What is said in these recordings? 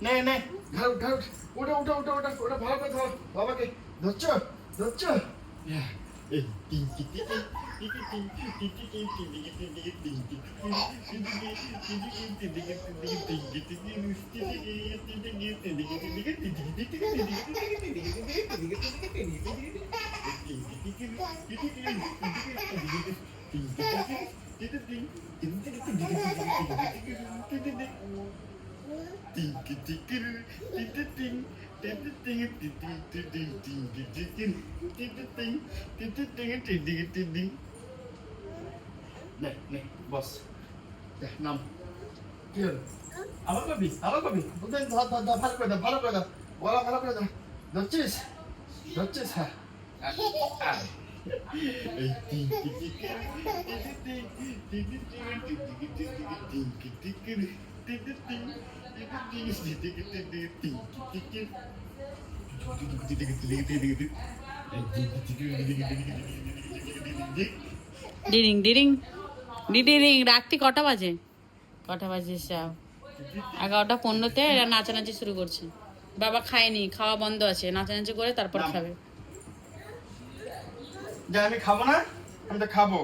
নে নে ঘাড় ঘাড় ওটা ওটা ওটা ওটা ওটা ভালো করে ধর বাবাকে ধরছো ধরছো এই বস নাম কি হলো আবার পাবি ধর ধর ধর ভালো করে দাও ভালো করে দাও বলা ভালো করে দাও ধরছিস ধরছিস হ্যাঁ ডিরিং ডিরিং ডিরিং রাত্রি কটা বাজে যাও 11:15 এরা নাচানাচি শুরু করছে বাবা খায়নি খাওয়া বন্ধ আছে নাচানাচি করে তারপর খাবে যা আমি খাবো না আমি তো খাবো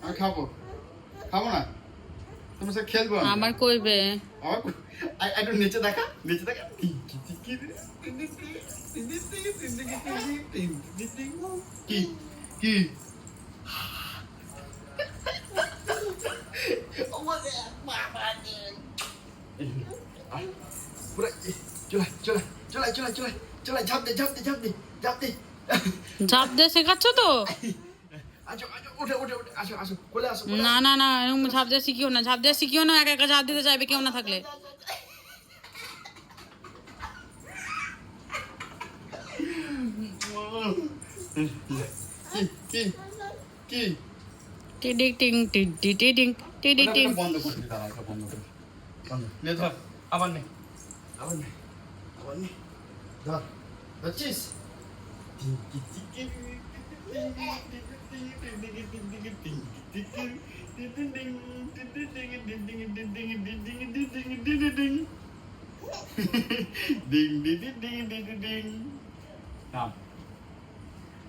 আমি খাবো খাবো না তোমার সাথে খেলবো আমার কইবে একটু নিচে দেখা কি কি চলে ঝাঁপ দে ঝাঁপ দিয়ে শেখাচ্ছ তো না না না এরকম ঝাঁপ দিয়ে শিখিও না একা একা ঝাঁপ দিতে চাইবে কেউ না থাকলে টিডিং টিং টিডিং টিডিং বন্ধ করে দিই দাঁড়া বন্ধ করে নে ধর আবার নে ধর ধরছিস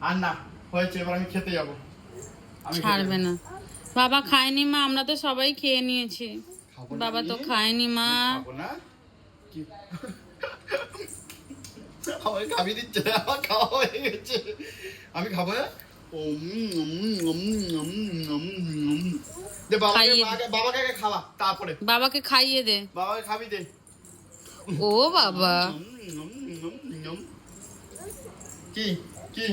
আর না হয়েছে এবার আমি খেতে যাবো ছাড়বে না বাবা খায়নি মা আমরা তো সবাই খেয়ে নিয়েছি বাবা তো খায়নি মা আমাকে খাবি দিচ্ছে আমার খাওয়া হয়ে গেছে আমি খাবো না বাবাকে আগে খাওয়া তারপরে বাবাকে খাইয়ে দে বাবাকে খাবি দে ও বাবা কি কি